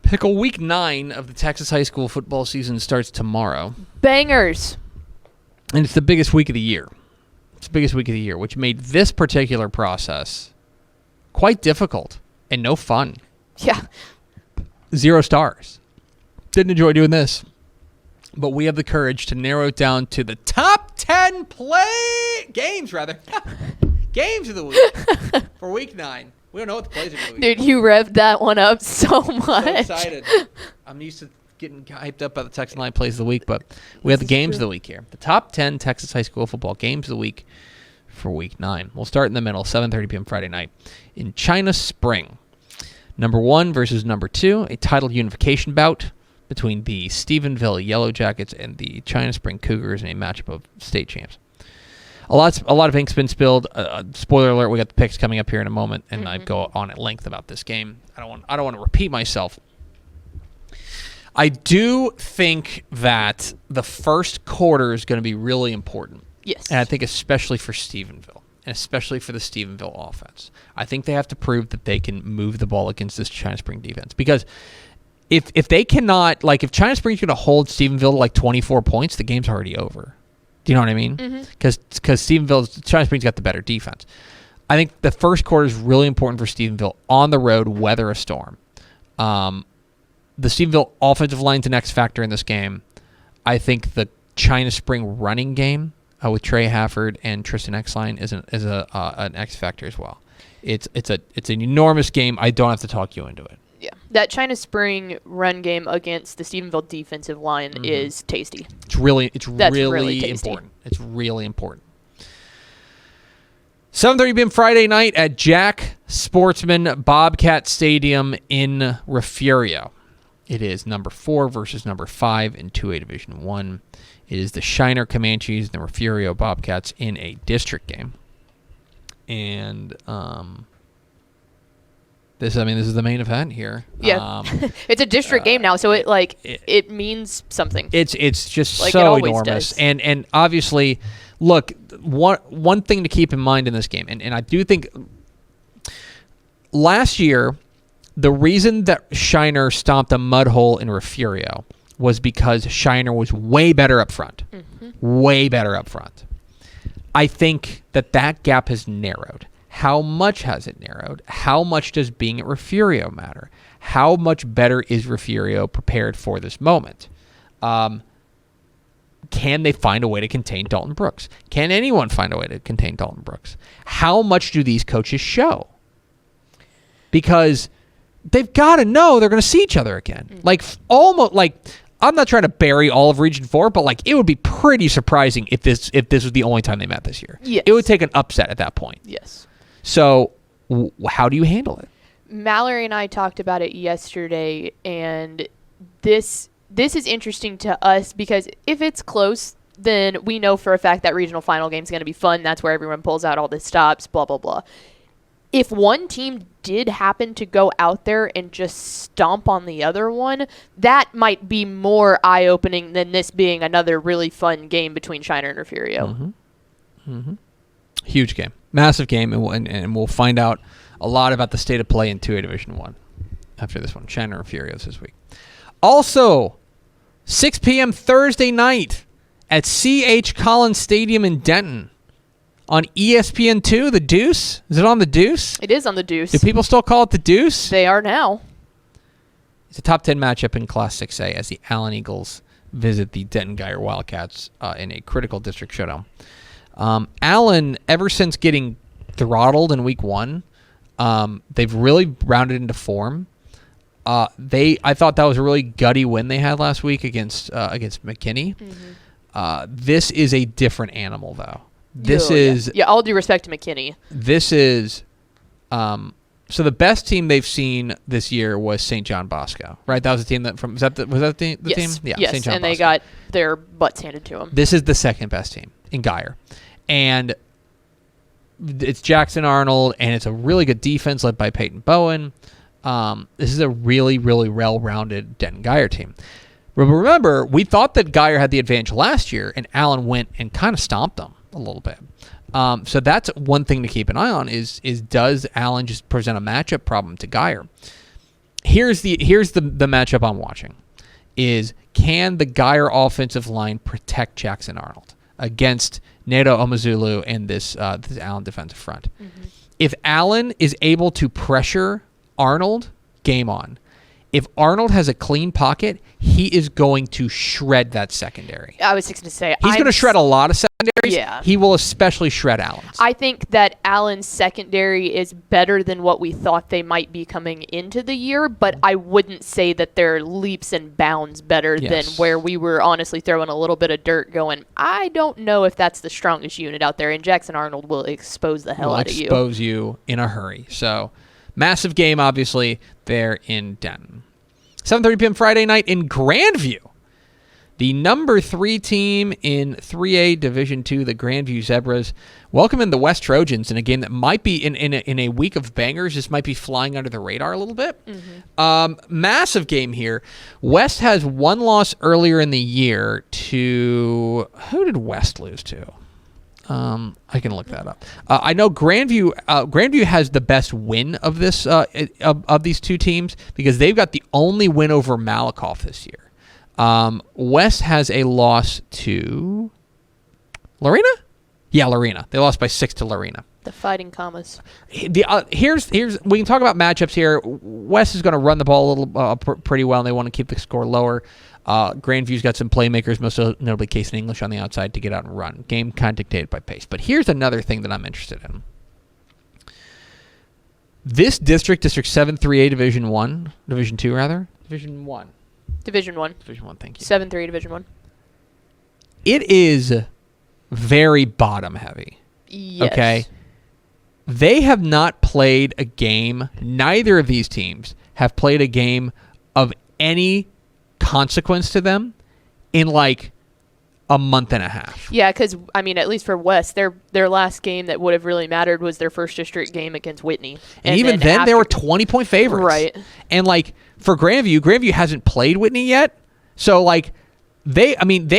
Pickle week 9 of the Texas high school football season starts tomorrow. Bangers. And it's the biggest week of the year. It's the biggest week of the year, which made this particular process quite difficult and no fun. Yeah. 0 stars. Didn't enjoy doing this. But we have the courage to narrow it down to the top 10 games of the week for week 9. We don't know what the plays are going to be. Dude, you revved that one up so much. So excited. I'm used to getting hyped up by the Texas Line plays of the week, but we have the games of the week here. The top 10 Texas high school football games of the week for week 9. We'll start in the middle, 7:30 p.m. Friday night in China Spring. Number 1 versus number 2, a title unification bout between the Stephenville Yellow Jackets and the China Spring Cougars in a matchup of state champs. A lot of ink's been spilled. Spoiler alert: we got the picks coming up here in a moment, and I go on at length about this game. I don't want to repeat myself. I do think that the first quarter is going to be really important. Yes, and I think especially for Stephenville, and especially for the Stephenville offense. I think they have to prove that they can move the ball against this China Spring defense, because if they cannot, like, if China Spring's going to hold Stephenville to like 24 points, the game's already over. Do you know what I mean? Because China Spring's got the better defense. I think the first quarter is really important for Stephenville on the road, weather a storm. The Stephenville offensive line's an X factor in this game. I think the China Spring running game with Trey Hafford and Tristan Exline is an X factor as well. It's an enormous game. I don't have to talk you into it. Yeah, that China Spring run game against the Stephenville defensive line is tasty. It's really tasty. important. It's really important. 7:30 p.m. Friday night at Jack Sportsman Bobcat Stadium in Refugio. It is number 4 versus number 5 in 2A Division 1. It is the Shiner Comanches and the Refugio Bobcats in a district game. And This is the main event here. Yeah, it's a district game now, so it means something. It's just like so it enormous, does. and obviously, look, one thing to keep in mind in this game, and I do think last year the reason that Shiner stomped a mud hole in Refugio was because Shiner was way better up front, way better up front. I think that gap has narrowed. How much has it narrowed? How much does being at Refugio matter? How much better is Refugio prepared for this moment? Can they find a way to contain Dalton Brooks? Can anyone find a way to contain Dalton Brooks? How much do these coaches show? Because they've got to know they're going to see each other again. I'm not trying to bury all of Region 4, but it would be pretty surprising if this was the only time they met this year. Yes. It would take an upset at that point. Yes. So, how do you handle it? Mallory and I talked about it yesterday, and this is interesting to us because if it's close, then we know for a fact that regional final game is going to be fun. That's where everyone pulls out all the stops, blah, blah, blah. If one team did happen to go out there and just stomp on the other one, that might be more eye-opening than this being another really fun game between Shiner and Refugio. Huge game. Massive game, and we'll find out a lot about the state of play in 2A Division 1 after this one. Shiner and Refugio this week. Also, 6 p.m. Thursday night at C.H. Collins Stadium in Denton on ESPN2, The Deuce. Is it on The Deuce? It is on The Deuce. Do people still call it The Deuce? They are now. It's a top 10 matchup in Class 6A as the Allen Eagles visit the Denton Geyer Wildcats in a critical district showdown. Allen, ever since getting throttled in week 1, they've really rounded into form. I thought that was a really gutty win they had last week against McKinney. This is a different animal, though. All due respect to McKinney. This is so the best team they've seen this year was St. John Bosco, right? That was the team was that the team? Yeah, yes, St. John and Bosco. they got their butts handed to them. This is the second best team in Geyer. And it's Jackson Arnold, and it's a really good defense led by Peyton Bowen. This is a really, really well-rounded Denton Geyer team. Remember, we thought that Geyer had the advantage last year, and Allen went and kind of stomped them a little bit. So that's one thing to keep an eye on is does Allen just present a matchup problem to Geyer? here's the matchup I'm watching. Is can the Geyer offensive line protect Jackson Arnold against Neto Omazulu and this Allen defensive front? Mm-hmm. If Allen is able to pressure Arnold, game on. If Arnold has a clean pocket, he is going to shred that secondary. I was just going to say... He's going to shred a lot of secondaries. Yeah. He will especially shred Allen's. I think that Allen's secondary is better than what we thought they might be coming into the year, but I wouldn't say that they're leaps and bounds better than where we were honestly throwing a little bit of dirt going, I don't know if that's the strongest unit out there, and Jackson Arnold will expose the hell out of you. Expose you in a hurry. So, massive game, obviously, there in Denton. 7:30 p.m. Friday night in Grandview. The number 3 team in 3A Division II, the Grandview Zebras, welcoming the West Trojans in a game that might be, in a week of bangers, this might be flying under the radar a little bit. Mm-hmm. Massive game here. West has one loss earlier in the year to... Who did West lose to? I can look that up. I know Grandview has the best win of this of these two teams because they've got the only win over Malakoff this year. West has a loss to Lorena? Yeah, Lorena. They lost by 6 to Lorena. The Fighting Commas. Here's we can talk about matchups here. West is going to run the ball a little pretty well, and they want to keep the score lower. Grandview's got some playmakers, most notably Case and English on the outside to get out and run. Game kind of dictated by pace. But here's another thing that I'm interested in. This District 7 3A Division 1, Division 2 rather, Division 1. Division 1. Division 1, thank you. 7-3 Division 1. It is very bottom heavy. Yes. Okay? They have not played a game, neither of these teams have played a game of any consequence to them in like a month and a half. Yeah, because I mean, at least for West, their last game that would have really mattered was their first district game against Whitney, and even then they were 20-point favorites, right? And like for Grandview hasn't played Whitney yet, so like they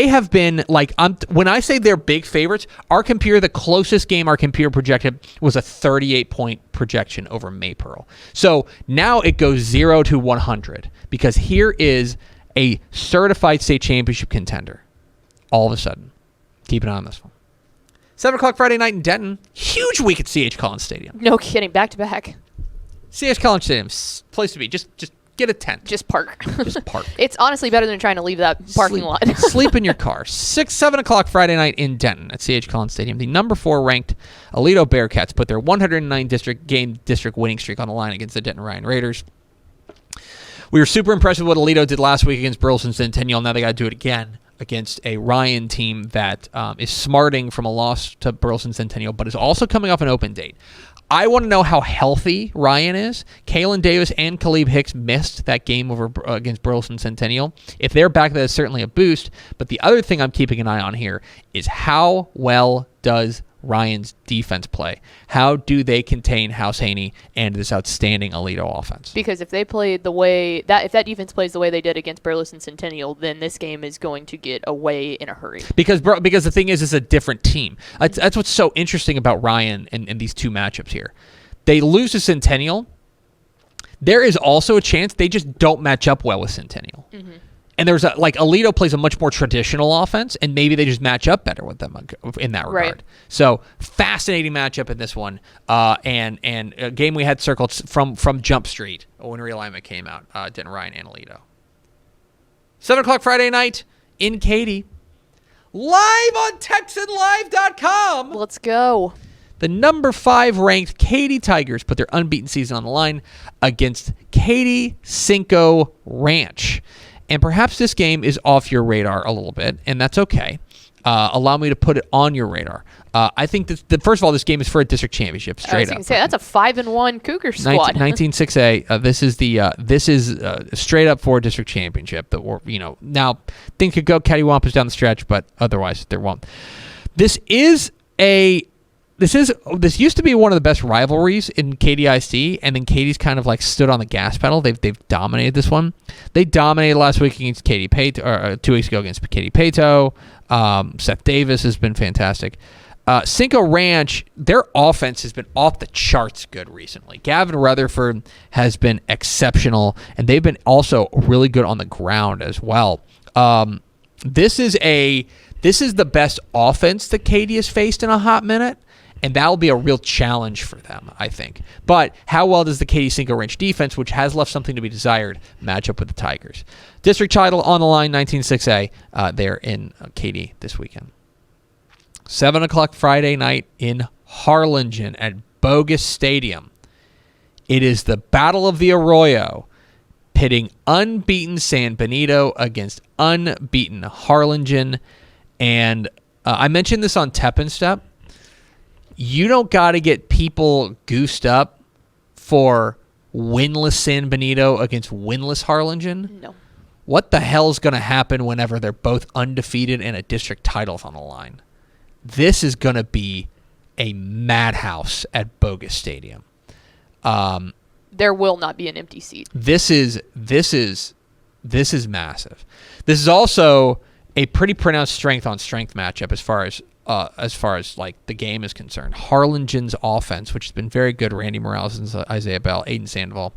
have been like when I say they're big favorites, the closest game our computer projected was a 38-point projection over Maypearl. So now it goes 0 to 100 because here is a certified state championship contender. All of a sudden. Keep an eye on this one. 7 o'clock Friday night in Denton. Huge week at C.H. Collins Stadium. No kidding. Back to back. C.H. Collins Stadium. Place to be. Just get a tent. Just park. Just park. It's honestly better than trying to leave that parking lot. Sleep in your car. 7 o'clock Friday night in Denton at C.H. Collins Stadium. The number 4 ranked Alito Bearcats put their 109 district winning streak on the line against the Denton Ryan Raiders. We were super impressed with what Alito did last week against Burleson Centennial. Now they got to do it again against a Ryan team that is smarting from a loss to Burleson Centennial, but is also coming off an open date. I want to know how healthy Ryan is. Kalen Davis and Khalib Hicks missed that game over against Burleson Centennial. If they're back, that is certainly a boost. But the other thing I'm keeping an eye on here is how well does Ryan's defense play? How do they contain House Haney and this outstanding Alito offense? Because if they played the way that, if that defense plays the way they did against Burleson Centennial, then this game is going to get away in a hurry. Because the thing is, it's a different team. That's what's so interesting about Ryan and these two matchups here. They lose to Centennial. There is also a chance they just don't match up well with Centennial. Mm-hmm. And there's Alito plays a much more traditional offense, and maybe they just match up better with them in that regard. Right. So fascinating matchup in this one, and a game we had circled from Jump Street when realignment came out. Denton Ryan and Alito. 7 o'clock Friday night in Katy, live on TexanLive.com. Let's go. The number 5 ranked Katy Tigers put their unbeaten season on the line against Katy Cinco Ranch. And perhaps this game is off your radar a little bit, and that's okay. Allow me to put it on your radar. I think that first of all, this game is for a district championship. Straight up, say that's a 5-1 Cougar squad. 19-6A. This is straight up for a district championship. That now things could go cattywampus down the stretch, but otherwise there won't. This used to be one of the best rivalries in KDIC, and then Katy's kind of stood on the gas pedal. They've dominated this one. They dominated last week against Katy Pato, or 2 weeks ago against Katy Pato. Seth Davis has been fantastic. Cinco Ranch, their offense has been off the charts good recently. Gavin Rutherford has been exceptional, and they've been also really good on the ground as well. This is the best offense that Katy has faced in a hot minute, and that will be a real challenge for them, I think. But how well does the Katy Cinco Ranch defense, which has left something to be desired, match up with the Tigers? District title on the line, 19-6A. They're in Katy this weekend. 7 o'clock Friday night in Harlingen at Bogus Stadium. It is the Battle of the Arroyo, pitting unbeaten San Benito against unbeaten Harlingen. And I mentioned this on Tep and Step. You don't got to get people goosed up for winless San Benito against winless Harlingen. No. What the hell's going to happen whenever they're both undefeated and a district title's on the line? This is going to be a madhouse at Bogus Stadium. There will not be an empty seat. This is massive. This is also a pretty pronounced strength on strength matchup as far as like the game is concerned. Harlingen's offense, which has been very good, Randy Morales and Isaiah Bell, Aiden Sandoval,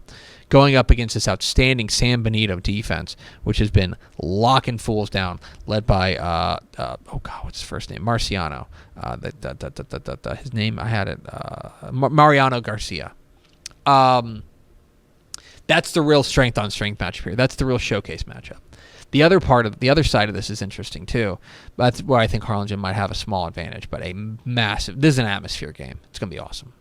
going up against this outstanding San Benito defense, which has been locking fools down, led by what's his first name? Marciano. His name, I had it. Mariano Garcia. That's the real strength on strength matchup here. That's the real showcase matchup. The other side of this is interesting too. That's where I think Harlingen might have a small advantage, but this is an atmosphere game. It's going to be awesome.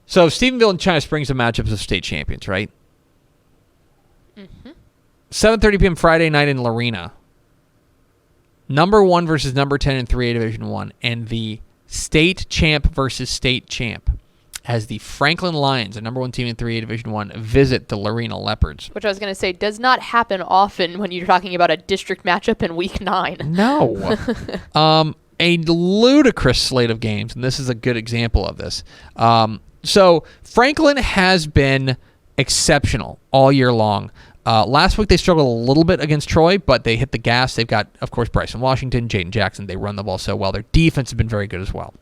So Stephenville and China Springs are matchups of state champions, right? Mm-hmm. 7:30 p.m. Friday night in Lorena. Number 1 versus number 10 in 3A Division 1, and the state champ versus state champ, as the Franklin Lions, the number 1 team in 3A Division 1, visit the Lorena Leopards. Which I was going to say does not happen often when you're talking about a district matchup in Week 9. No. A ludicrous slate of games, and this is a good example of this. So Franklin has been exceptional all year long. Last week they struggled a little bit against Troy, but they hit the gas. They've got, of course, Bryson Washington, Jaden Jackson. They run the ball so well. Their defense has been very good as well.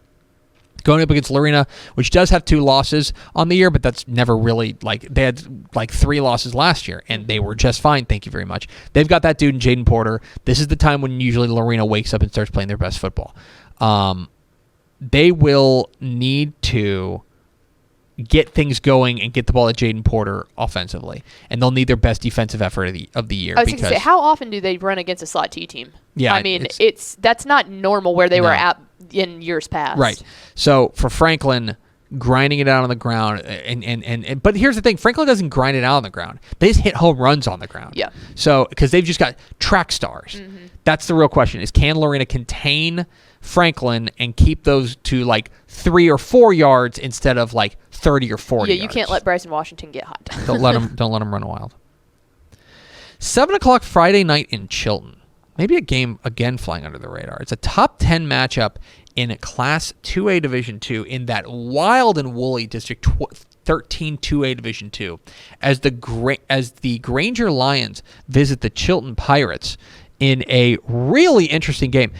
Going up against Lorena, which does have 2 losses on the year, but that's never really, they had 3 losses last year, and they were just fine, thank you very much. They've got that dude in Jaden Porter. This is the time when usually Lorena wakes up and starts playing their best football. They will need to get things going and get the ball at Jaden Porter offensively, and they'll need their best defensive effort of the year. I was going to say, how often do they run against a slot T team? Yeah, I mean, that's not normal where they were at in years past. Right. So for Franklin, grinding it out on the ground, and but here's the thing: Franklin doesn't grind it out on the ground; they just hit home runs on the ground. Yeah. So because they've just got track stars. Mm-hmm. That's the real question: is can Lorena contain Franklin and keep those to 3 or 4 yards instead of 30 or 40 yards? Yeah, you can't let Bryson Washington get hot. Don't let him run wild. 7 o'clock Friday night in Chilton. Maybe a game again flying under the radar. It's a top 10 matchup in Class 2A Division 2 in that wild and woolly District 13 2A Division 2 as the Granger Lions visit the Chilton Pirates in a really interesting game.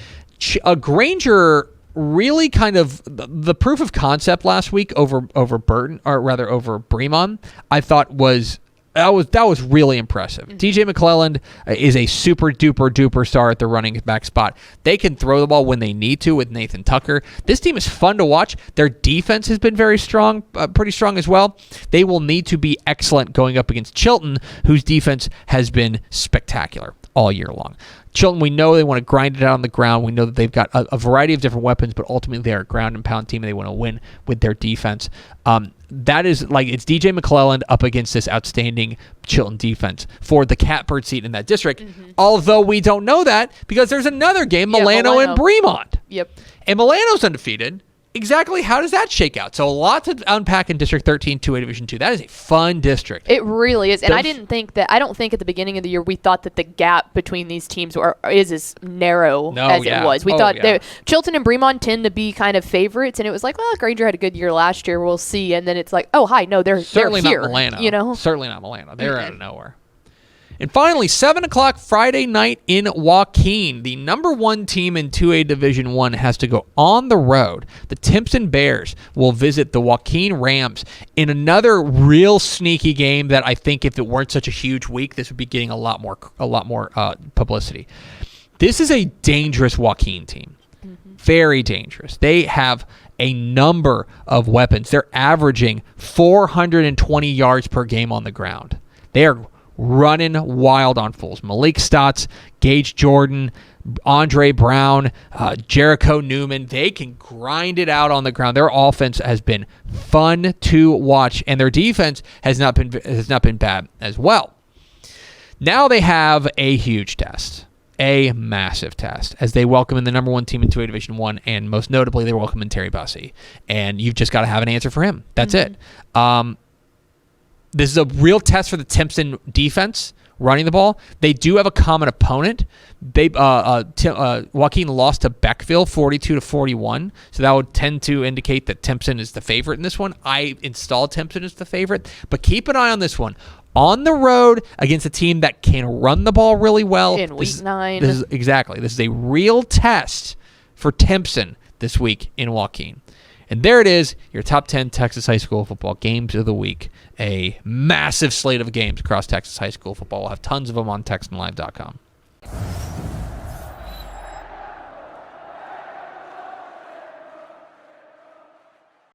Granger really kind of the proof of concept last week over Burton, or rather over Bremont, I thought was really impressive. Mm-hmm. DJ McClelland is a super duper star at the running back spot. They can throw the ball when they need to with Nathan Tucker. This team is fun to watch. Their defense has been very strong, pretty strong as well. They will need to be excellent going up against Chilton, whose defense has been spectacular all year long. Chilton, we know they want to grind it out on the ground. We know that they've got a variety of different weapons, but ultimately they're a ground and pound team, and they want to win with their defense. That is it's DJ McClelland up against this outstanding Chilton defense for the catbird seat in that district. Mm-hmm. Although we don't know that because there's another game, Milano and Bremont. Yep. And Milano's undefeated. Exactly how does that shake out? So a lot to unpack in District 13, 2A Division 2. That is a fun district. It really is. And I don't think at the beginning of the year we thought that the gap between these teams is as narrow as it was. We thought Chilton and Bremont tend to be kind of favorites, and it was like, well, Granger had a good year last year. We'll see. And then it's like, oh, hi, no, they're certainly here. Not Milano. You know? Certainly not Milano. They're out of nowhere. And finally, 7 o'clock Friday night in Joaquin. The number 1 team in 2A Division I has to go on the road. The Timpson Bears will visit the Joaquin Rams in another real sneaky game that I think if it weren't such a huge week, this would be getting a lot more publicity. This is a dangerous Joaquin team. Very dangerous. They have a number of weapons. They're averaging 420 yards per game on the ground. They are running wild on fools. Malik Stotts, Gage Jordan, Andre Brown, Jericho Newman, they can grind it out on the ground. Their offense has been fun to watch, and their defense has not been bad as well. Now they have a huge test, a massive test, as they welcome in the number 1 team in 2A Division I, and most notably, they welcome in Terry Bussey. And you've just got to have an answer for him. That's it. This is a real test for the Timpson defense running the ball. They do have a common opponent. Joaquin lost to Beckville 42-41, so that would tend to indicate that Timpson is the favorite in this one. I installed Timpson as the favorite, but keep an eye on this one. On the road against a team that can run the ball really well. In week 9. This is a real test for Timpson this week in Joaquin. And there it is, your top 10 Texas high school football games of the week. A massive slate of games across Texas high school football. We'll have tons of them on TexanLive.com.